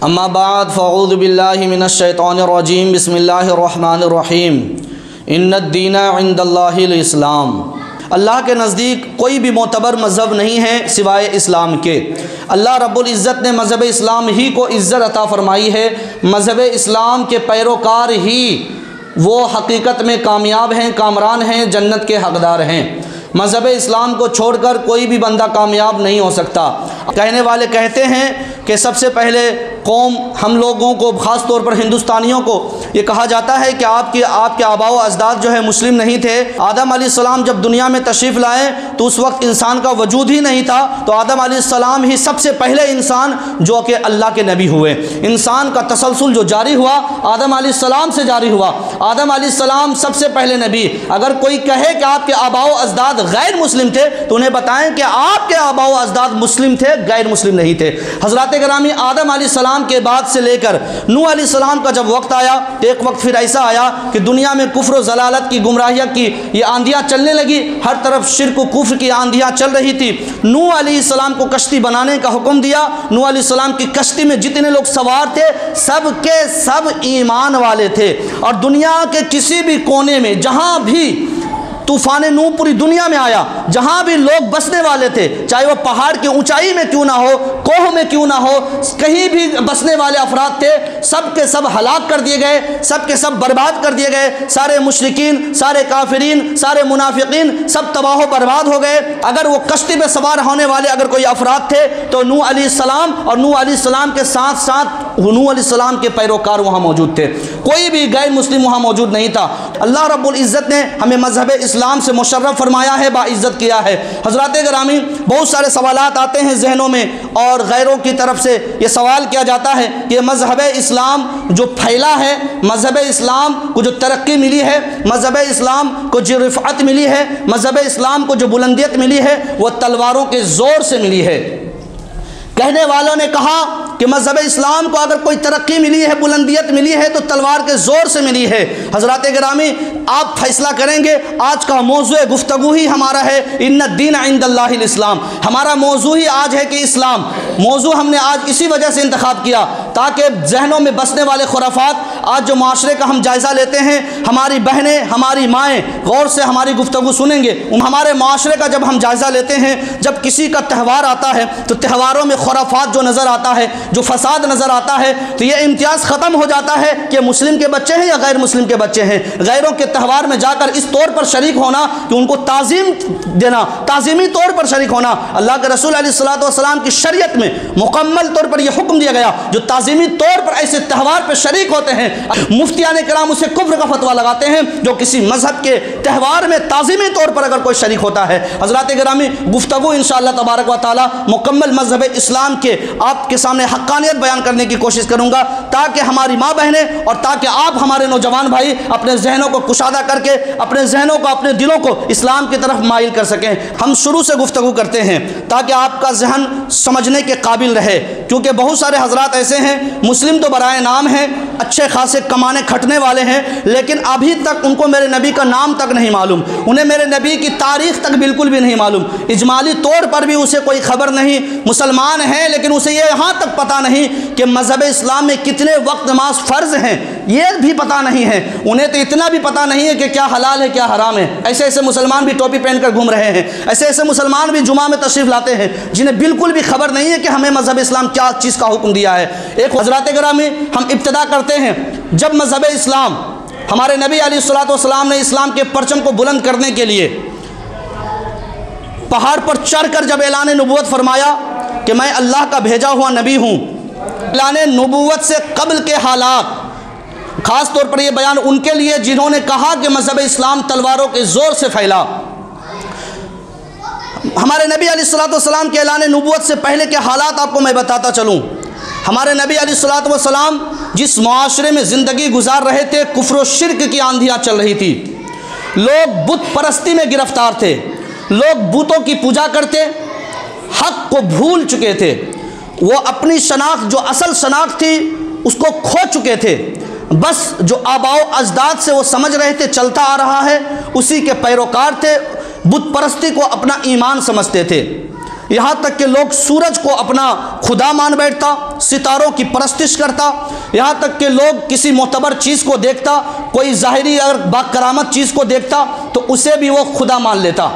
اما بعد فاعوذ باللہ من الشیطان الرجیم بسم اللہ الرحمن الرحیم ان الدین عند اللہ الاسلام۔ اللہ کے نزدیک کوئی بھی معتبر مذہب نہیں ہے سوائے اسلام کے۔ اللہ رب العزت نے مذہب اسلام ہی کو عزت عطا فرمائی ہے۔ مذہب اسلام کے پیروکار ہی وہ حقیقت میں کامیاب ہیں، کامران ہیں، جنت کے حقدار ہیں۔ مذہب اسلام کو چھوڑ کر کوئی بھی بندہ کامیاب نہیں ہو سکتا۔ کہنے والے کہتے ہیں کہ سب سے پہلے قوم ہم لوگوں کو، خاص طور پر ہندوستانیوں کو یہ کہا جاتا ہے کہ آپ کے آباء و اجداد جو ہے مسلم نہیں تھے۔ آدم علیہ السلام جب دنیا میں تشریف لائے تو اس وقت انسان کا وجود ہی نہیں تھا، تو آدم علیہ السلام ہی سب سے پہلے انسان جو کہ اللہ کے نبی ہوئے۔ انسان کا تسلسل جو جاری ہوا آدم علیہ السلام سے جاری ہوا۔ آدم علیہ السلام سب سے پہلے نبی۔ اگر کوئی کہے کہ آپ کے آباء و اجداد غیر مسلم تھے تو انہیں بتائیں کہ آپ کے آباء و اجداد مسلم تھے، غیر مسلم نہیں تھے۔ حضرات گرامی، آدم علیہ السلام کے بعد سے لے کر نوح علیہ السلام کا جب وقت آیا تو ایک وقت پھر ایسا آیا کہ دنیا میں کفر و ضلالت کی، گمراہیت کی یہ آندھیاں چلنے لگی، ہر طرف شرک و کفر کی آندھیاں چل رہی تھی۔ نوح علیہ السلام کو کشتی بنانے کا حکم دیا۔ نوح علیہ السلام کی کشتی میں جتنے لوگ سوار تھے سب کے سب ایمان والے تھے، اور دنیا کے کسی بھی کونے میں جہاں بھی طوفان نوح پوری دنیا میں آیا، جہاں بھی لوگ بسنے والے تھے، چاہے وہ پہاڑ کی اونچائی میں کیوں نہ ہو، کوہ میں کیوں نہ ہو، کہیں بھی بسنے والے افراد تھے، سب کے سب ہلاک کر دیے گئے، سب کے سب برباد کر دیے گئے۔ سارے مشرکین، سارے کافرین، سارے منافقین سب تباہ و برباد ہو گئے۔ اگر وہ کشتی پہ سوار ہونے والے اگر کوئی افراد تھے تو نوح علیہ السلام اور نوح علیہ السلام کے ساتھ ساتھ نوح علیہ السلام کے پیروکار وہاں موجود تھے، کوئی بھی غیر مسلم وہاں موجود نہیں تھا۔ اللہ رب العزت نے ہمیں مذہب اسلام سے مشرف فرمایا ہے، باعزت کیا ہے۔ حضرات گرامی، بہت سارے سوالات آتے ہیں ذہنوں میں اور غیروں کی طرف سے یہ سوال کیا جاتا ہے کہ مذہب اسلام جو پھیلا ہے، مذہب اسلام کو جو ترقی ملی ہے، مذہب اسلام کو جو رفعت ملی ہے، مذہب اسلام کو جو بلندیت ملی ہے، وہ تلواروں کے زور سے ملی ہے۔ کہنے والوں نے کہا کہ مذہب اسلام کو اگر کوئی ترقی ملی ہے، بلندیت ملی ہے تو تلوار کے زور سے ملی ہے۔ حضرات گرامی، آپ فیصلہ کریں گے۔ آج کا موضوع گفتگو ہی ہمارا ہے ان الدین عند اللہ الاسلام۔ ہمارا موضوع ہی آج ہے کہ اسلام۔ موضوع ہم نے آج اسی وجہ سے انتخاب کیا تاکہ ذہنوں میں بسنے والے خرافات، آج جو معاشرے کا ہم جائزہ لیتے ہیں، ہماری بہنیں، ہماری مائیں غور سے ہماری گفتگو سنیں گے۔ ہمارے معاشرے کا جب ہم جائزہ لیتے ہیں، جب کسی کا تہوار آتا ہے تو تہواروں میں خرافات جو نظر آتا ہے، جو فساد نظر آتا ہے، تو یہ امتیاز ختم ہو جاتا ہے کہ مسلم کے بچے ہیں یا غیر مسلم کے بچے ہیں۔ غیروں کے تہوار میں جا کر اس طور پر شریک ہونا کہ ان کو تعظیم دینا، تعظیمی طور پر شریک ہونا، اللہ کے رسول علیہ الصلوۃ والسلام کی شریعت میں مکمل طور پر یہ حکم دیا گیا، جو تعظیمی طور پر ایسے تہوار پر شریک ہوتے ہیں، مفتیان کرام اسے کفر کا فتویٰ لگاتے ہیں جو کسی مذہب کے تہوار میں تعظیمی طور پر اگر کوئی شریک ہوتا ہے۔ حضرات گرامی، گفتگو انشاءاللہ تبارک و تعالی مکمل مذہب اسلام کے آپ کے سامنے حقانیت بیان کرنے کی کوشش کروں گا تاکہ ہماری ماں بہنیں اور تاکہ آپ ہمارے نوجوان بھائی اپنے ذہنوں کو کشادہ کر کے اپنے ذہنوں کو، اپنے دلوں کو اسلام کی طرف مائل کر سکیں۔ ہم شروع سے گفتگو کرتے ہیں تاکہ آپ کا ذہن سمجھنے کے قابل رہے، کیونکہ بہت سارے حضرات ایسے ہیں مسلم تو برائے نام ہیں، اچھے خاصے کمانے کھٹنے والے ہیں، لیکن ابھی تک ان کو میرے نبی کا نام تک نہیں معلوم، انہیں میرے نبی کی تاریخ تک بالکل بھی نہیں معلوم، اجمالی طور پر بھی اسے کوئی خبر نہیں، مسلمان ہیں لیکن اسے یہ یہاں تک پتہ نہیں کہ مذہب اسلام میں کتنے وقت نماز فرض ہیں، یہ بھی پتہ نہیں ہے۔ انہیں تو اتنا بھی پتہ نہیں ہے کہ کیا حلال ہے کیا حرام ہے۔ ایسے ایسے مسلمان بھی ٹوپی پہن کر گھوم رہے ہیں، ایسے ایسے مسلمان بھی جمعہ میں تشریف لاتے ہیں جنہیں بالکل بھی خبر نہیں ہے کہ ہمیں مذہب اسلام کیا چیز کا حکم دیا ہے۔ ایک حضرات گرامی، ہم ابتدا کرتے ہیں جب مذہب اسلام، ہمارے نبی علیہ الصلوۃ والسلام نے اسلام کے پرچم کو بلند کرنے کے لیے پہاڑ پر چڑھ کر جب اعلان نبوت فرمایا کہ میں اللہ کا بھیجا ہوا نبی ہوں، اعلان نبوت سے قبل کے حالات، خاص طور پر یہ بیان ان کے لیے جنہوں نے کہا کہ مذہب اسلام تلواروں کے زور سے پھیلا۔ ہمارے نبی علیہ الصلوۃ والسلام کے اعلان نبوت سے پہلے کے حالات آپ کو میں بتاتا چلوں۔ ہمارے نبی علیہ الصلوۃ والسلام جس معاشرے میں زندگی گزار رہے تھے، کفر و شرک کی آندھیاں چل رہی تھی، لوگ بت پرستی میں گرفتار تھے، لوگ بتوں کی پوجا کرتے، حق کو بھول چکے تھے، وہ اپنی شناخت جو اصل شناخت تھی اس کو کھو چکے تھے، بس جو آباء و اجداد سے وہ سمجھ رہے تھے چلتا آ رہا ہے اسی کے پیروکار تھے، بت پرستی کو اپنا ایمان سمجھتے تھے۔ یہاں تک کہ لوگ سورج کو اپنا خدا مان بیٹھتا، ستاروں کی پرستش کرتا، یہاں تک کہ لوگ کسی معتبر چیز کو دیکھتا، کوئی ظاہری اگر باکرامت چیز کو دیکھتا تو اسے بھی وہ خدا مان لیتا،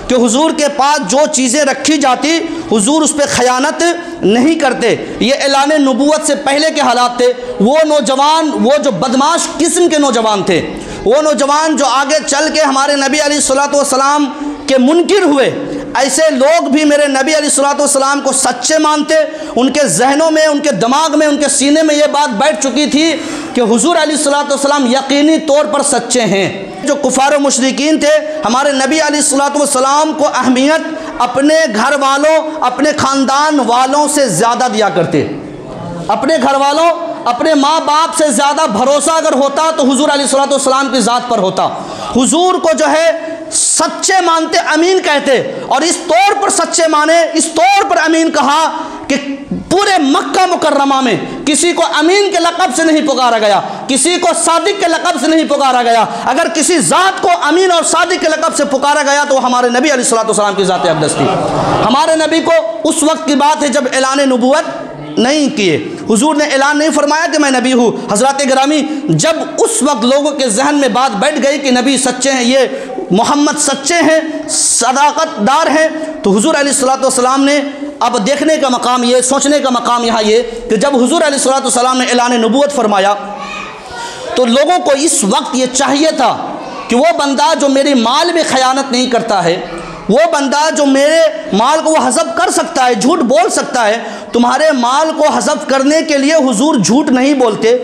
کہ حضور کے پاس جو چیزیں رکھی جاتی حضور اس پہ خیانت نہیں کرتے۔ یہ اعلان نبوت سے پہلے کے حالات تھے۔ وہ نوجوان، وہ جو بدماش قسم کے نوجوان تھے، وہ نوجوان جو آگے چل کے ہمارے نبی علیہ الصلوۃ والسلام کے منکر ہوئے، ایسے لوگ بھی میرے نبی علیہ الصلوۃ والسلام کو سچے مانتے۔ ان کے ذہنوں میں، ان کے دماغ میں، ان کے سینے میں یہ بات بیٹھ چکی تھی کہ حضور علیہ الصلوۃ والسلام یقینی طور پر سچے ہیں۔ جو کفار و مشرکین تھے، ہمارے نبی علیہ الصلوۃ والسلام کو اہمیت اپنے گھر والوں، اپنے خاندان والوں سے زیادہ دیا کرتے۔ اپنے گھر والوں، اپنے ماں باپ سے زیادہ بھروسہ اگر ہوتا تو حضور علیہ الصلوۃ والسلام کی ذات پر ہوتا۔ حضور کو جو ہے سچے مانتے، امین کہتے، اور اس طور پر سچے مانے، اس طور پر امین کہا کہ پورے مکہ مکرمہ میں کسی کو امین کے لقب سے نہیں پکارا گیا، کسی کو صادق کے لقب سے نہیں پکارا گیا۔ اگر کسی ذات کو امین اور صادق کے لقب سے پکارا گیا تو وہ ہمارے نبی علیہ الصلوۃ والسلام کی ذات اقدس تھی۔ ہمارے نبی کو اس وقت کی بات ہے جب اعلان نبوت نہیں کیے، حضور نے اعلان نہیں فرمایا کہ میں نبی ہوں۔ حضرات گرامی، جب اس وقت لوگوں کے ذہن میں بات بیٹھ گئی کہ نبی سچے ہیں، یہ محمد سچے ہیں، صداقت دار ہیں، تو حضور علیہ الصلوۃ والسلام نے اب دیکھنے کا مقام یہ، سوچنے کا مقام یہاں یہ کہ جب حضور علیہ الصلوۃ والسلام نے اعلان نبوت فرمایا تو لوگوں کو اس وقت یہ چاہیے تھا کہ وہ بندہ جو میرے مال میں خیانت نہیں کرتا ہے، وہ بندہ جو میرے مال کو وہ حذف کر سکتا ہے، جھوٹ بول سکتا ہے، تمہارے مال کو حذف کرنے کے لیے حضور جھوٹ نہیں بولتے،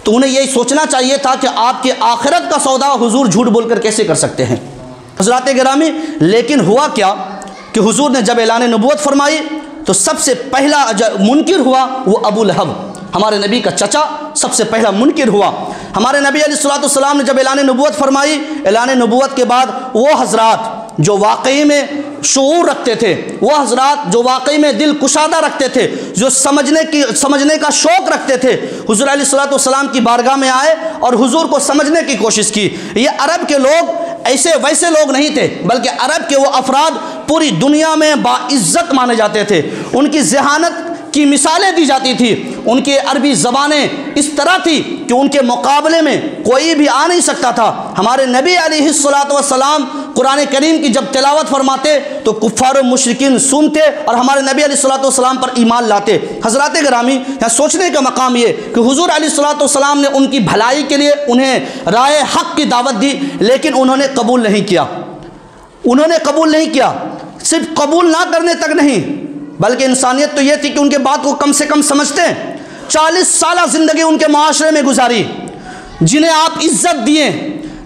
تو انہیں یہی سوچنا چاہیے تھا کہ آپ کی آخرت کا سودا حضور جھوٹ بول کر کیسے کر سکتے ہیں۔ حضرات گرامی، لیکن ہوا کیا کہ حضور نے جب اعلان نبوت فرمائی تو سب سے پہلا منکر ہوا وہ ابو لہب، ہمارے نبی کا چچا سب سے پہلا منکر ہوا۔ ہمارے نبی علیہ الصلوۃ والسلام نے جب اعلان نبوت فرمائی، اعلان نبوت کے بعد وہ حضرات جو واقعی میں شعور رکھتے تھے، وہ حضرات جو واقعی میں دل کشادہ رکھتے تھے، جو سمجھنے کا شوق رکھتے تھے، حضور علیہ الصلوۃ والسلام کی بارگاہ میں آئے اور حضور کو سمجھنے کی کوشش کی۔ یہ عرب کے لوگ ایسے ویسے لوگ نہیں تھے، بلکہ عرب کے وہ افراد پوری دنیا میں باعزت مانے جاتے تھے، ان کی ذہانت کی مثالیں دی جاتی تھی، ان کی عربی زبانیں اس طرح تھی کہ ان کے مقابلے میں کوئی بھی آ نہیں سکتا تھا۔ ہمارے نبی علیہ الصلوۃ والسلام قرآن کریم کی جب تلاوت فرماتے تو کفار و مشرکین سنتے اور ہمارے نبی علیہ الصلوۃ والسلام پر ایمان لاتے۔ حضرات گرامی، یہاں سوچنے کا مقام یہ کہ حضور علیہ الصلوۃ والسلام نے ان کی بھلائی کے لیے انہیں رائے حق کی دعوت دی، لیکن انہوں نے قبول نہیں کیا۔ انہوں نے قبول نہیں کیا، صرف قبول نہ کرنے تک نہیں، بلکہ انسانیت تو یہ تھی کہ ان کے بات کو کم سے کم سمجھتے ہیں۔ 40 سالہ زندگی ان کے معاشرے میں گزاری، جنہیں آپ عزت دیے،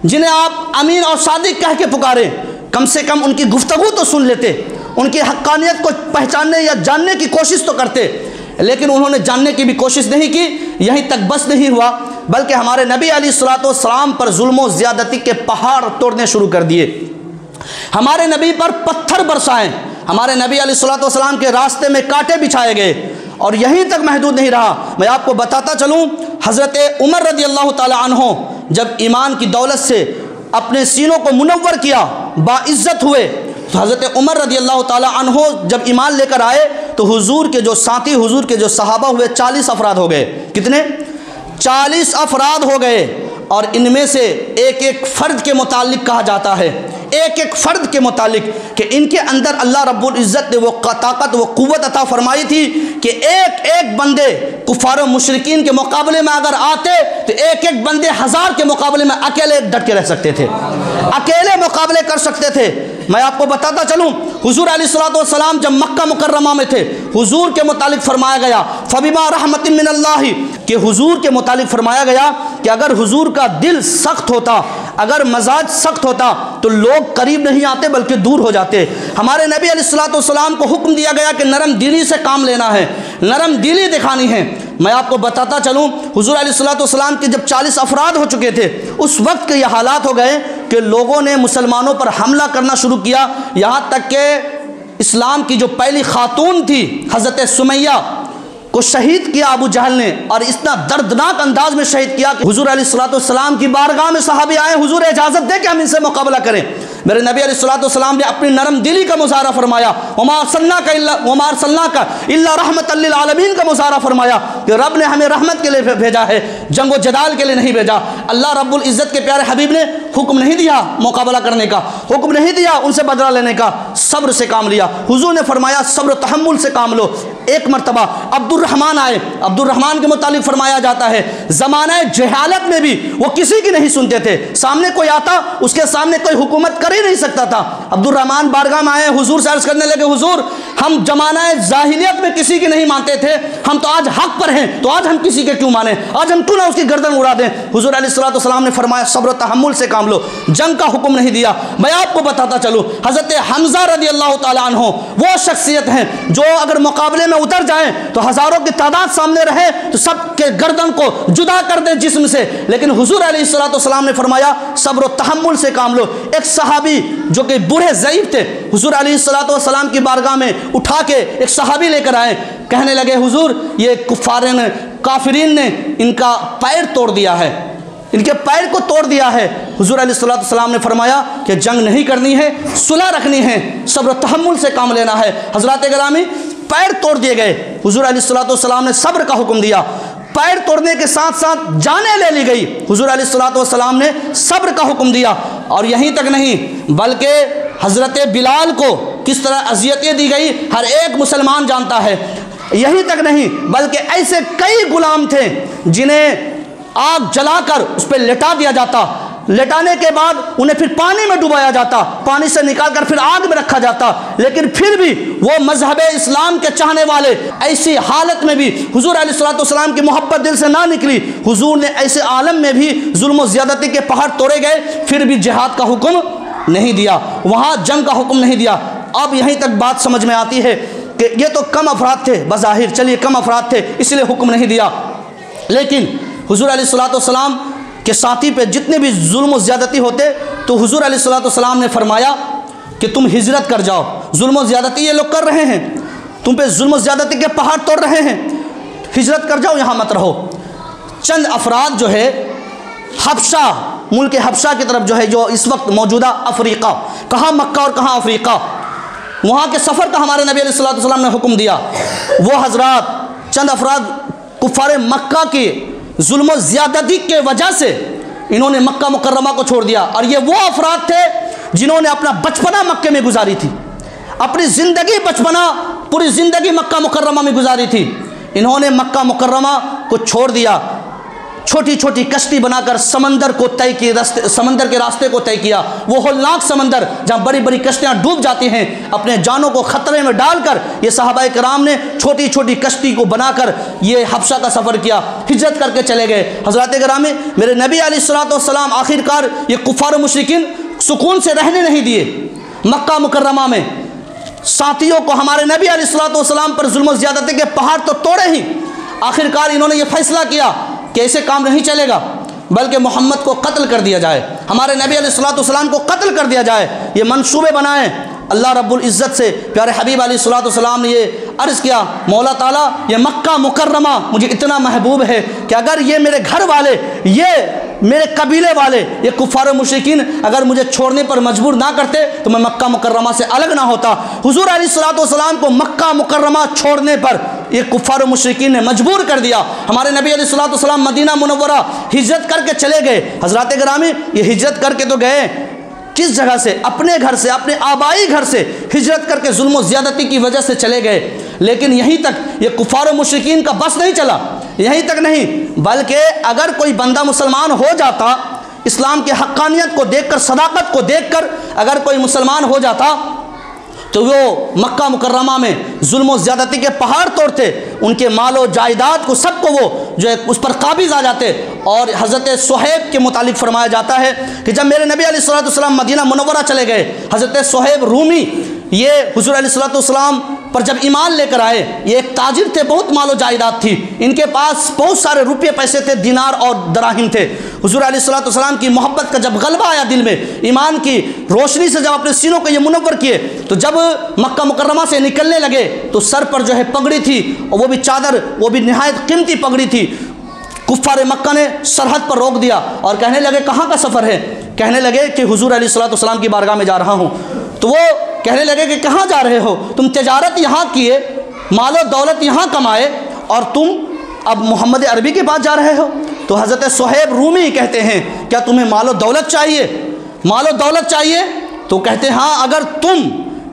جنہیں آپ امین اور صادق کہہ کے پکارے، کم سے کم ان کی گفتگو تو سن لیتے، ان کی حقانیت کو پہچاننے یا جاننے کی کوشش تو کرتے، لیکن انہوں نے جاننے کی بھی کوشش نہیں کی۔ یہیں تک بس نہیں ہوا، بلکہ ہمارے نبی علیہ الصلوۃ والسلام پر ظلم و زیادتی کے پہاڑ توڑنے شروع کر دیے، ہمارے نبی پر پتھر برسائے، ہمارے نبی علیہ الصلوۃ والسلام کے راستے میں کانٹے بچھائے گئے، اور یہیں تک محدود نہیں رہا۔ میں آپ کو بتاتا چلوں، حضرت عمر رضی اللہ تعالی عنہ جب ایمان کی دولت سے اپنے سینوں کو منور کیا، باعزت ہوئے، تو حضرت عمر رضی اللہ تعالی عنہ جب ایمان لے کر آئے تو حضور کے جو ساتھی، حضور کے جو صحابہ ہوئے 40 افراد ہو گئے۔ کتنے؟ 40 افراد ہو گئے، اور ان میں سے ایک ایک فرد کے متعلق کہا جاتا ہے، ایک ایک فرد کے متعلق، کہ ان کے اندر اللہ رب العزت نے وہ طاقت، وہ قوت عطا فرمائی تھی کہ ایک ایک بندے کفار و مشرکین کے مقابلے میں اگر آتے تو ایک ایک بندے 1000 کے مقابلے میں اکیلے ڈٹ کے رہ سکتے تھے، اکیلے مقابلے کر سکتے تھے۔ میں آپ کو بتاتا چلوں، حضور علیہ الصلوۃ والسلام جب مکہ مکرمہ میں تھے، حضور کے متعلق فرمایا گیا فَبِمَا رَحْمَةٍ مِّنَ اللَّهِ، کہ حضور کے متعلق فرمایا گیا کہ اگر حضور کا دل سخت ہوتا، اگر مزاج سخت ہوتا تو لوگ قریب نہیں آتے بلکہ دور ہو جاتے۔ ہمارے نبی علیہ الصلوۃ والسلام کو حکم دیا گیا کہ نرم دلی سے کام لینا ہے، نرم دلی دکھانی ہے۔ میں آپ کو بتاتا چلوں، حضور علیہ الصلوۃ والسلام کے جب 40 افراد ہو چکے تھے، اس وقت کے یہ حالات ہو گئے کہ لوگوں نے مسلمانوں پر حملہ کرنا شروع کیا، یہاں تک کہ اسلام کی جو پہلی خاتون تھی حضرت سمیہ، کو شہید کیا ابو جہل نے، اور اتنا دردناک انداز میں شہید کیا کہ حضور علیہ السلام کی بارگاہ میں صحابی آئے، حضور اجازت دے کہ ہم ان سے مقابلہ کریں۔ میرے نبی علیہ السلام نے اپنی نرم دلی کا مظاہرہ فرمایا، وما ارسلناک الا رحمۃ للعالمین کا مظاہرہ فرمایا کہ رب نے ہمیں رحمت کے لیے بھیجا ہے، جنگ و جدال کے لیے نہیں بھیجا۔ اللہ رب العزت کے پیارے حبیب نے حکم نہیں دیا مقابلہ کرنے کا، حکم نہیں دیا ان سے بدلہ لینے کا، صبر سے کام لیا۔ حضور نے فرمایا صبر و تحمل سے کام لو۔ ایک مرتبہ عبد الرحمن آئے، عبد الرحمن کے متعلق فرمایا جاتا ہے زمانہ جہالت میں بھی وہ کسی کی نہیں سنتے تھے، سامنے کوئی آتا اس کے سامنے کوئی حکومت کر ہی نہیں سکتا تھا۔ عبد الرحمن بارگاہ میں آئے، حضور سے عرض کرنے لگے حضور ہم زمانہ جاہلیت میں کسی کی نہیں مانتے تھے، ہم تو آج حق پر ہیں، تو آج ہم کسی کے کیوں مانیں، آج ہم کیوں نہ اس کی گردن اڑا دیں۔ حضور علیہ السلام نے فرمایا صبر و تحمل سے کام لو، جنگ کا حکم نہیں دیا۔ میں آپ کو بتاتا چلوں حضرت حمزہ رضی اللہ تعالیٰ عنہ وہ شخصیت ہیں جو اگر مقابلے میں اتر جائیں تو ہزاروں کی تعداد سامنے رہے تو سب کے گردن کو جدا کر دیں جسم سے، لیکن حضور علیہ السلام نے فرمایا صبر و تحمل سے کام لو۔ ایک صحابی جو کہ بوڑھے ضعیف تھے حضور علیہ السلام کی بارگاہ میں اٹھا کے ایک صحابی لے کر آئے، کہنے لگے حضور یہ کافرین نے ان کا پیر توڑ دیا ہے، ان کے پیر کو توڑ دیا ہے۔ حضور علیہ السلام نے فرمایا کہ جنگ نہیں کرنی ہے، صلح رکھنی ہے، صبر و تحمل سے کام لینا ہے۔ حضرات گرامی پیر توڑ دیے گئے، حضور علیہ السلام نے صبر کا حکم دیا، پیر توڑنے کے ساتھ ساتھ جانیں لے لی گئی، حضور علیہ السلام نے صبر کا حکم دیا۔ اور یہیں تک نہیں بلکہ حضرت بلال کو کس طرح اذیتیں دی گئی ہر ایک مسلمان جانتا ہے۔ یہیں تک نہیں بلکہ ایسے کئی غلام تھے جنہیں آگ جلا کر اس پہ لٹا دیا جاتا، لٹانے کے بعد انہیں پھر پانی میں ڈبایا جاتا، پانی سے نکال کر پھر آگ میں رکھا جاتا، لیکن پھر بھی وہ مذہب اسلام کے چاہنے والے ایسی حالت میں بھی حضور علیہ السلام کی محبت دل سے نہ نکلی، حضور نے ایسے عالم میں بھی ظلم و زیادتی کے پہاڑ توڑے گئے، پھر بھی جہاد کا حکم نہیں دیا، وہاں جنگ کا حکم نہیں دیا۔ اب یہیں تک بات سمجھ میں آتی ہے کہ یہ تو کم افراد تھے، بظاہر چلیے کم افراد تھے اس لیے حکم نہیں دیا، لیکن حضور علیہ السلام کے ساتھی پہ جتنے بھی ظلم و زیادتی ہوتے تو حضور علیہ السلام نے فرمایا کہ تم ہجرت کر جاؤ، ظلم و زیادتی یہ لوگ کر رہے ہیں، تم پہ ظلم و زیادتی کے پہاڑ توڑ رہے ہیں، ہجرت کر جاؤ، یہاں مت رہو۔ چند افراد جو ہے حبشہ، ملک حبشہ کی طرف جو ہے، جو اس وقت موجودہ افریقہ، کہاں مکہ اور کہاں افریقہ، وہاں کے سفر کا ہمارے نبی علیہ السلام نے حکم دیا۔ وہ حضرات چند افراد کفار مکہ کی ظلم و زیادتی کے وجہ سے انہوں نے مکہ مکرمہ کو چھوڑ دیا، اور یہ وہ افراد تھے جنہوں نے اپنا بچپنا مکہ میں گزاری تھی، اپنی زندگی بچپنا پوری زندگی مکہ مکرمہ میں گزاری تھی، انہوں نے مکہ مکرمہ کو چھوڑ دیا، چھوٹی چھوٹی کشتی بنا کر سمندر کو طے کی، سمندر کے راستے کو طے کیا، وہ ہولناک سمندر جہاں بڑی بڑی کشتیاں ڈوب جاتی ہیں، اپنے جانوں کو خطرے میں ڈال کر یہ صحابہ کرام نے چھوٹی چھوٹی کشتی کو بنا کر یہ حبشہ کا سفر کیا، ہجرت کر کے چلے گئے۔ حضرات گرامی میرے نبی علیہ السلام آخر کار یہ کفار و مشرکین سکون سے رہنے نہیں دیے، مکہ مکرمہ میں ساتھیوں کو ہمارے نبی علیہ السلام پر ظلم و زیادتی کے پہاڑ تو توڑے ہی، آخر کار انہوں نے یہ فیصلہ کیا کہ ایسے کام نہیں چلے گا، بلکہ محمد کو قتل کر دیا جائے، ہمارے نبی علیہ السلام کو قتل کر دیا جائے، یہ منصوبے بنائیں۔ اللہ رب العزت سے پیارے حبیب علیہ السلام نے یہ عرض کیا، مولا تعالیٰ یہ مکہ مکرمہ مجھے اتنا محبوب ہے کہ اگر یہ میرے گھر والے، یہ میرے قبیلے والے، یہ کفار و مشرکین اگر مجھے چھوڑنے پر مجبور نہ کرتے تو میں مکہ مکرمہ سے الگ نہ ہوتا۔ حضور علیہ السلام کو مکہ مکرمہ چھوڑنے پر یہ کفار و مشرکین نے مجبور کر دیا۔ ہمارے نبی علیہ السلام مدینہ منورہ ہجرت کر کے چلے گئے۔ حضرات گرامی یہ ہجرت کر کے تو گئے، کس جگہ سے؟ اپنے گھر سے، اپنے آبائی گھر سے ہجرت کر کے ظلم و زیادتی کی وجہ سے چلے گئے، لیکن یہیں تک یہ کفار و مشرکین کا بس نہیں چلا، یہیں تک نہیں بلکہ اگر کوئی بندہ مسلمان ہو جاتا، اسلام کی حقانیت کو دیکھ کر، صداقت کو دیکھ کر اگر کوئی مسلمان ہو جاتا تو وہ مکہ مکرمہ میں ظلم و زیادتی کے پہاڑ توڑتے، ان کے مال و جائیداد کو سب کو وہ جو ہے اس پر قابض آ جاتے۔ اور حضرت صہیب کے متعلق فرمایا جاتا ہے کہ جب میرے نبی علیہ السلام مدینہ منورہ چلے گئے، حضرت صہیب رومی یہ حضور علیہ السلام پر جب ایمان لے کر آئے، یہ ایک تاجر تھے، بہت مال و جائیداد تھی، ان کے پاس بہت سارے روپے پیسے تھے، دینار اور دراہم تھے۔ حضور علیہ السلام کی محبت کا جب غلبہ آیا دل میں، ایمان کی روشنی سے جب اپنے سینوں کو یہ منور کیے، تو جب مکہ مکرمہ سے نکلنے لگے تو سر پر جو ہے پگڑی تھی، اور وہ بھی چادر، وہ بھی نہایت قیمتی پگڑی تھی۔ کفار مکہ نے سرحد پر روک دیا اور کہنے لگے کہاں کا سفر ہے؟ کہنے لگے کہ حضور علیہ السلام کی بارگاہ میں جا رہا ہوں۔ تو وہ کہنے لگے کہ کہاں جا رہے ہو؟ تم تجارت یہاں کیے، مال و دولت یہاں کمائے، اور تم اب محمد عربی کے پاس جا رہے ہو؟ تو حضرت صہیب رومی کہتے ہیں کیا تمہیں مال و دولت چاہیے؟ مال و دولت چاہیے؟ تو کہتے ہیں ہاں، اگر تم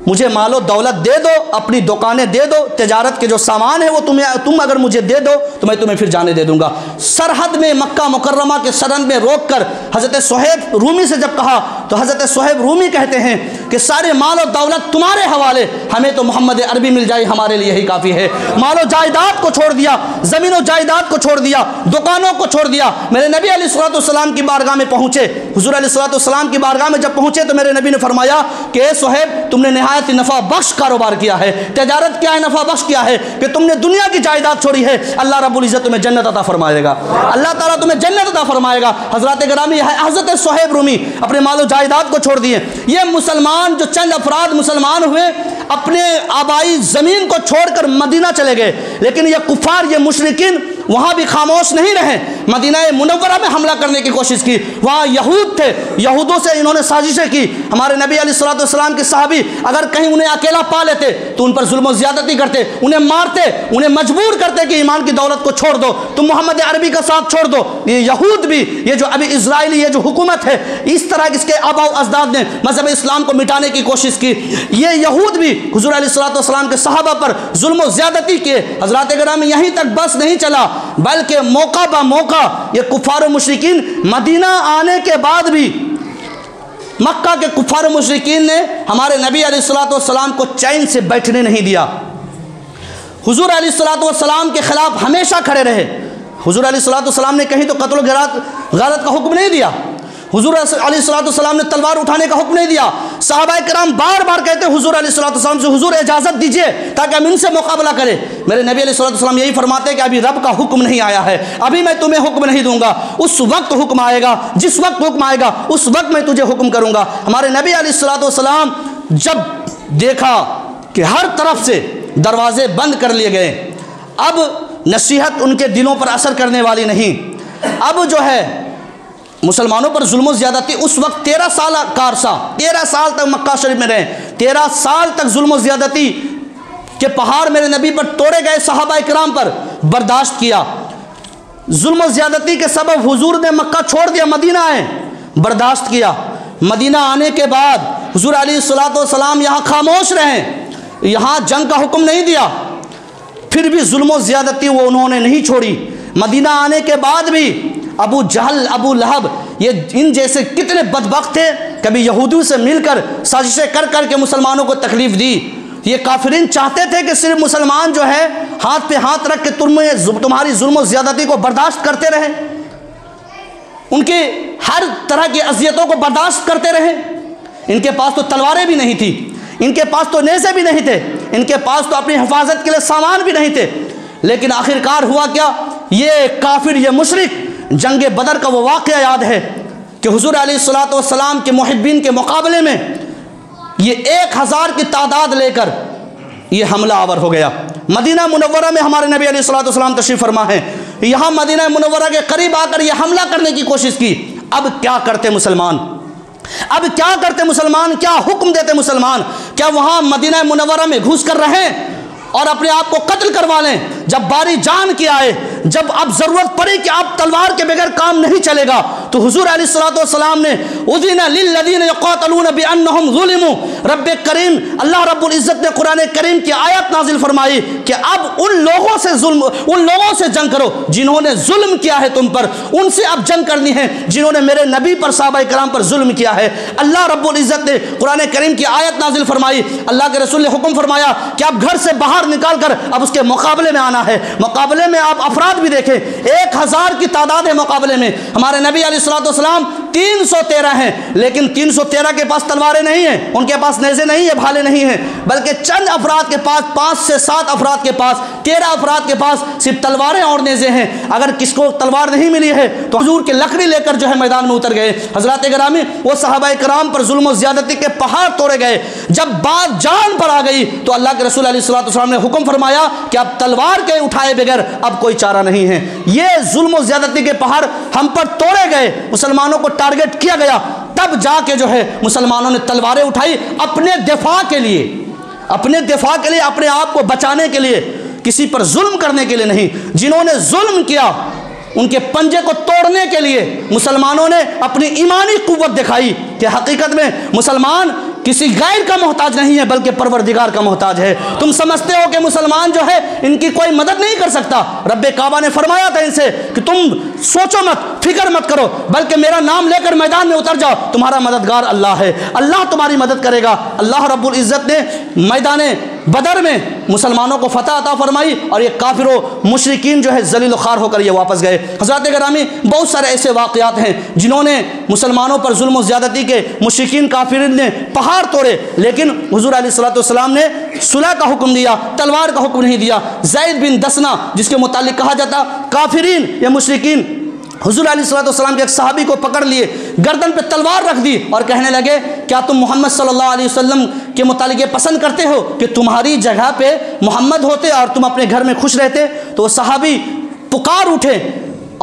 مجھے مال و دولت دے دو، اپنی دکانیں دے دو، تجارت کے جو سامان ہے وہ تم اگر مجھے دے دو تو میں تمہیں پھر جانے دے دوں گا۔ سرحد میں مکہ مکرمہ کے سرحد میں روک کر حضرت صہیب رومی سے جب کہا تو حضرت صہیب رومی کہتے ہیں کہ سارے مال و دولت تمہارے حوالے، ہمیں تو محمد عربی مل جائے ہمارے لیے یہی کافی ہے۔ مال و جائیداد کو چھوڑ دیا، زمین و جائیداد کو چھوڑ دیا، دکانوں کو چھوڑ دیا، میرے نبی علیہ السلام کی بارگاہ میں پہنچے۔ حضور علیہ السلام کی بارگاہ میں جب پہنچے تو میرے نبی نے فرمایا کہ اے صہیب، تم نے نہایت نفع بخش کاروبار کیا ہے، تجارت کیا ہے، نفع بخش کیا ہے کہ تم نے دنیا کی جائیداد چھوڑی ہے۔ اللہ رب العزت تمہیں جنت عطا فرمائے گا، اللہ تعالیٰ تمہیں جنت عطا فرمائے گا۔ حضرات گرامی، حضرت صہیب رومی اپنے مال و جائیداد کو چھوڑ دیے۔ یہ مسلمان جو چند افراد مسلمان ہوئے اپنے آبائی زمین کو چھوڑ کر مدینہ چلے گئے، لیکن یہ کفار، یہ مشرکین وہاں بھی خاموش نہیں رہے، مدینہ منورہ میں حملہ کرنے کی کوشش کی۔ وہاں یہود تھے، یہودوں سے انہوں نے سازشیں کی۔ ہمارے نبی علیہ السلام کے صحابی اگر کہیں انہیں اکیلا پا لیتے تو ان پر ظلم و زیادتی کرتے، انہیں مارتے، انہیں مجبور کرتے کہ ایمان کی دولت کو چھوڑ دو، تم محمد عربی کا ساتھ چھوڑ دو۔ یہ یہود بھی، یہ جو ابھی اسرائیلی یہ جو حکومت ہے، اس طرح اس کے آباء و اجداد نے مذہب اسلام کو مٹانے کی کوشش کی۔ یہ یہود بھی حضور علیہ السلام کے صحابہ پر ظلم و زیادتی کیے۔ حضرات گرامی، یہیں تک بس نہیں چلا، بلکہ موقع با موقع یہ کفار و مشرکین مدینہ آنے کے بعد بھی، مکہ کے کفار و مشرکین نے ہمارے نبی علیہ السلام کو چین سے بیٹھنے نہیں دیا۔ حضور علیہ السلام کے خلاف ہمیشہ کھڑے رہے۔ حضور علیہ السلام نے کہیں تو قتل و غارت کا حکم نہیں دیا، حضور علیہ السلام نے تلوار اٹھانے کا حکم نہیں دیا۔ صحابہ کرام بار بار کہتے حضور علیہ السلام سے حضور اجازت دیجئے تاکہ ہم ان سے مقابلہ کریں۔ میرے نبی علیہ السلام یہی فرماتے ہیں کہ ابھی رب کا حکم نہیں آیا ہے، ابھی میں تمہیں حکم نہیں دوں گا، اس وقت حکم آئے گا، جس وقت حکم آئے گا اس وقت میں تجھے حکم کروں گا۔ ہمارے نبی علیہ السلام جب دیکھا کہ ہر طرف سے دروازے بند کر لیے گئے، اب نصیحت ان کے دلوں پر اثر کرنے والی نہیں، اب جو ہے مسلمانوں پر ظلم و زیادتی، اس وقت 13 سال کا عرصہ، 13 سال تک مکہ شریف میں رہے، 13 سال تک ظلم و زیادتی کے پہاڑ میرے نبی پر توڑے گئے، صحابہ کرام پر برداشت کیا۔ ظلم و زیادتی کے سبب حضور نے مکہ چھوڑ دیا، مدینہ آئے، برداشت کیا۔ مدینہ آنے کے بعد حضور علیہ السلام یہاں خاموش رہے، یہاں جنگ کا حکم نہیں دیا، پھر بھی ظلم و زیادتی وہ انہوں نے نہیں چھوڑی۔ مدینہ آنے کے بعد بھی ابو جہل، ابو لہب، یہ ان جیسے کتنے بدبخت تھے، کبھی یہودیوں سے مل کر سازشیں کر کر کے مسلمانوں کو تکلیف دی۔ یہ کافرین چاہتے تھے کہ صرف مسلمان جو ہے ہاتھ پہ ہاتھ رکھ کے تمہاری ظلم و زیادتی کو برداشت کرتے رہے، ان کے ہر طرح کی اذیتوں کو برداشت کرتے رہے۔ ان کے پاس تو تلواریں بھی نہیں تھی، ان کے پاس تو نیزے بھی نہیں تھے، ان کے پاس تو اپنی حفاظت کے لیے سامان بھی نہیں تھے، لیکن آخرکار ہوا کیا؟ یہ کافر، یہ مشرک، جنگ بدر کا وہ واقعہ یاد ہے کہ حضور علیہ السلام کے محبین کے مقابلے میں یہ 1000 کی تعداد لے کر یہ حملہ آور ہو گیا۔ مدینہ منورہ میں ہمارے نبی علیہ السلام تشریف فرما ہے، یہاں مدینہ منورہ کے قریب آ کر یہ حملہ کرنے کی کوشش کی۔ اب کیا کرتے مسلمان؟ اب کیا کرتے مسلمان؟ کیا حکم دیتے مسلمان؟ کیا وہاں مدینہ منورہ میں گھس کر رہیں اور اپنے آپ کو قتل کروا لیں؟ جب باری جان کی آئے، جب اب ضرورت پڑی کہ اب تلوار کے بغیر کام نہیں چلے گا، تو حضور علیہ السلام نے اذن للذین یقاتلون بانہم ظلموا، رب کریم اللہ رب العزت نے قرآن کریم کی آیت نازل فرمائی کہ اب ان لوگوں سے جنگ کرو جنہوں نے ظلم کیا ہے تم پر، ان سے اب جنگ کرنی ہے جنہوں نے میرے نبی پر، صحابہ کرام پر ظلم کیا ہے۔ اللہ رب العزت نے قرآن کریم کی آیت نازل فرمائی، اللہ کے رسول نے حکم فرمایا کہ اب گھر سے باہر نکال کر اب اس کے مقابلے میں آنا ہے۔ مقابلے میں آپ افراد بھی دیکھیں، 1000 کی تعداد ہے مقابلے میں، ہمارے نبی علیہ السلام 313 ہیں، لیکن 313 کے پاس تلواریں نہیں ہیں، ان کے پاس نیزے نہیں ہیں، بھالے نہیں ہیں، بلکہ چند افراد کے پاس، 5 سے 7 افراد کے پاس، 13 افراد کے پاس صرف تلواریں اور نیزے ہیں۔ اگر کس کو تلوار نہیں ملی ہے تو حضور کی لکڑی لے کر جو ہے میدان میں اتر گئے۔ حضرات گرامی، وہ صحابہ کرام پر ظلم و زیادتی کے پہاڑ توڑے گئے۔ جب بات جان پر آ گئی تو اللہ کے رسول علیہ الصلوۃ والسلام نے حکم فرمایا کہ اب تلوار کے اٹھائے بغیر اب کوئی چارہ نہیں ہے۔ یہ ظلم و زیادتی کے پہاڑ ہم پر توڑے گئے، مسلمانوں کو ٹارگٹ کیا گیا، تب جا کے جو ہے مسلمانوں نے تلواریں اٹھائی اپنے دفاع کے لیے، اپنے دفاع کے لیے، اپنے آپ کو بچانے کے لیے، کسی پر ظلم کرنے کے لیے نہیں۔ جنہوں نے ظلم کیا ان کے پنجے کو توڑنے کے لیے مسلمانوں نے اپنی ایمانی قوت دکھائی کہ حقیقت میں مسلمان کسی غیر کا محتاج نہیں ہے بلکہ پروردگار کا محتاج ہے۔ تم سمجھتے ہو کہ مسلمان جو ہے ان کی کوئی مدد نہیں کر سکتا، رب کعبہ نے فرمایا تھا ان سے کہ تم سوچو مت، فکر مت کرو، بلکہ میرا نام لے کر میدان میں اتر جاؤ، تمہارا مددگار اللہ ہے، اللہ تمہاری مدد کرے گا۔ اللہ رب العزت نے میدان بدر میں مسلمانوں کو فتح عطا فرمائی اور یہ کافر و مشرکین جو ہے ذلیل و خوار ہو کر یہ واپس گئے۔ حضرات گرامی، بہت سارے ایسے واقعات ہیں جنہوں نے مسلمانوں پر ظلم و زیادتی کے مشرکین کافرین نے پہاڑ توڑے، لیکن حضور علیہ الصلوۃ والسلام نے صلح کا حکم دیا، تلوار کا حکم نہیں دیا۔ زید بن دسنہ جس کے متعلق کہا جاتا کافرین یا مشرکین حضور علیہ الصلوۃ والسلام کے ایک صحابی کو پکڑ لیے، گردن پہ تلوار رکھ دی اور کہنے لگے کیا تم محمد صلی اللہ علیہ وسلم کے متعلق یہ پسند کرتے ہو کہ تمہاری جگہ پہ محمد ہوتے اور تم اپنے گھر میں خوش رہتے؟ تو وہ صحابی پکار اٹھے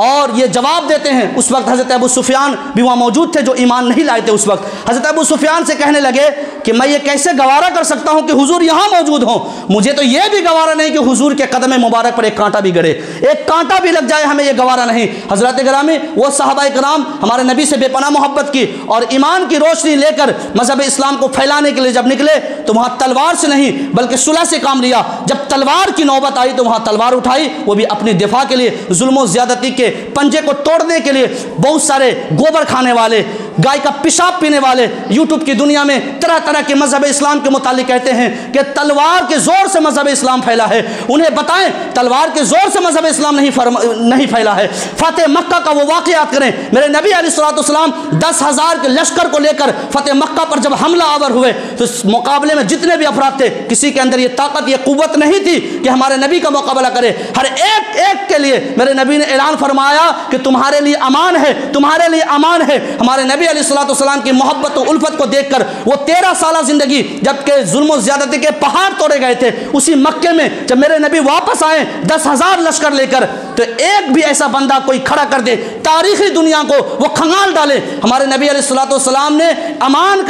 اور یہ جواب دیتے ہیں۔ اس وقت حضرت ابو سفیان بھی وہاں موجود تھے جو ایمان نہیں لائے تھے اس وقت۔ حضرت ابو سفیان سے کہنے لگے کہ میں یہ کیسے گوارا کر سکتا ہوں کہ حضور یہاں موجود ہوں، مجھے تو یہ بھی گوارا نہیں کہ حضور کے قدم مبارک پر ایک کانٹا بھی گڑے، ایک کانٹا بھی لگ جائے، ہمیں یہ گوارا نہیں۔ حضرات گرامی، وہ صحابہ کرام ہمارے نبی سے بے پناہ محبت کی اور ایمان کی روشنی لے کر مذہب اسلام کو پھیلانے کے لیے جب نکلے تو وہاں تلوار سے نہیں بلکہ صلح سے کام لیا۔ جب تلوار کی نوبت آئی تو وہاں تلوار اٹھائی، وہ بھی اپنی دفاع کے لیے، ظلم و زیادتی کے پنجے کو توڑنے کے لیے۔ بہت سارے گوبر کھانے والے، گائے کا پیشاب پینے والے یوٹیوب کی دنیا میں طرح طرح کے مذہب اسلام کے متعلق کہتے ہیں کہ تلوار کے زور سے مذہب اسلام پھیلا ہے۔ انہیں بتائیں تلوار کے زور سے مذہب اسلام نہیں پھیلا ہے۔ فتح مکہ کا وہ واقعات کریں، میرے نبی علیہ الصلوۃ والسلام 10,000 کے لشکر کو لے کر فتح مکہ پر جب حملہ آور ہوئے تو اس مقابلے میں جتنے بھی افراد تھے کسی کے اندر یہ طاقت، یہ قوت نہیں تھی کہ ہمارے نبی کا مقابلہ کرے۔ ہر ایک ایک کے لیے میرے نبی نے اعلان فرمایا کہ تمہارے لیے امان ہے، تمہارے لیے امان ہے۔ ہمارے نبی علیہ الصلوۃ والسلام کی محبت و الفت کو دیکھ کر وہ 13 سالہ زندگی جبکہ ظلم و زیادتی کے پہاڑ توڑے گئے تھے، اسی مکے میں جب میرے نبی واپس آئے 10,000 لشکر لے کر تو ایک بھی ایسا بندہ کوئی کھڑا کر دے تاریخی دنیا کو وہ کھنگال ڈالے۔ ہمارے نبی علیہ الصلوۃ والسلام نے امان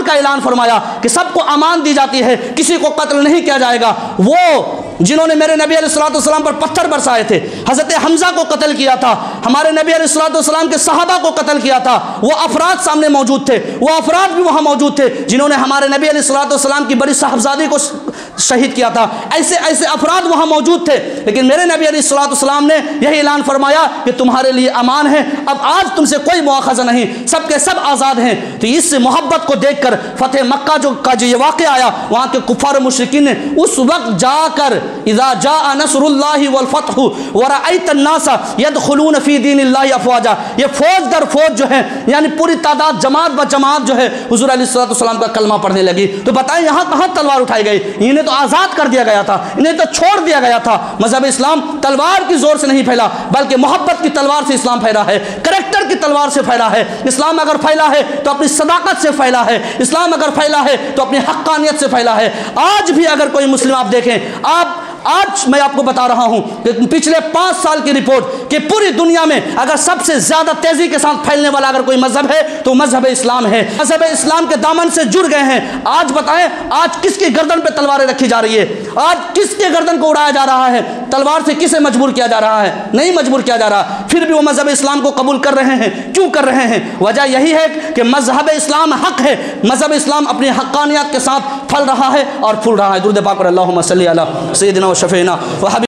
کا اعلان فرمایا کہ سب کو امان دی جاتی ہے، کسی کو قتل نہیں کیا جائے گا۔ وہ جنہوں نے میرے نبی علیہ الصلوۃ والسلام پر پتھر برسائے تھے، حضرت حمزہ کو قتل کیا تھا، ہمارے نبی علیہ الصلوۃ والسلام کے صحابہ کو قتل کیا تھا، وہ افراد سامنے موجود تھے، وہ افراد بھی وہاں موجود تھے جنہوں نے ہمارے نبی علیہ الصلوۃ والسلام کی بڑی صاحبزادی کو شہید کیا تھا۔ ایسے ایسے افراد وہاں موجود تھے، لیکن میرے نبی علیہ الصلوۃ والسلام نے یہی اعلان فرمایا کہ تمہارے لیے امان ہے، اب آج تم سے کوئی مواخذہ نہیں، سب کے سب آزاد ہیں۔ تو اس محبت کو دیکھ کر فتح مکہ کا جو یہ واقعہ آیا، وہاں کے کفار و مشرکین نے اس وقت جا کر اذا جاء نصر اللہ والفتح ورأیت الناس يدخلون فی دین اللہ افواجا، یہ فوج در فوج جو ہے یعنی پوری تعداد جماعت ب جماعت جو ہے حضور علیہ الصلوۃ والسلام کا کلمہ پڑھنے لگی۔ تو بتائیں یہاں کہاں تلوار اٹھائی گئی؟ انہیں تو آزاد کر دیا گیا تھا، انہیں تو چھوڑ دیا گیا تھا۔ مذہب اسلام تلوار کی زور سے نہیں پھیلا بلکہ محبت کی تلوار سے اسلام پھیلا ہے، کریکٹر کی تلوار سے پھیلا ہے۔ اسلام اگر پھیلا ہے تو اپنی صداقت سے پھیلا ہے، اسلام اگر پھیلا ہے تو اپنی حقانیت سے پھیلا ہے۔ آج بھی اگر کوئی مسلم آپ دیکھیں، آج میں آپ کو بتا رہا ہوں کہ پچھلے 5 سال کی رپورٹ کہ پوری دنیا میں اگر سب سے زیادہ تیزی کے ساتھ پھیلنے والا اگر کوئی مذہب ہے تو مذہب اسلام ہے۔ مذہب اسلام کے دامن سے جڑ گئے ہیں۔ آج بتائیں آج کس کی گردن پہ تلواریں رکھی جا رہی ہے؟ آج کس کے گردن کو اڑایا جا رہا ہے؟ تلوار سے کسے مجبور کیا جا رہا ہے؟ نہیں مجبور کیا جا رہا، پھر بھی وہ مذہب اسلام کو قبول کر رہے ہیں۔ کیوں کر رہے ہیں؟ وجہ یہی ہے کہ مذہب اسلام حق ہے، مذہب اسلام اپنی حقانیت کے ساتھ پھل رہا ہے اور پھول رہا ہے۔ درود پاک پر اللہم صلی علی سیدنا و شفیعنا و حبیب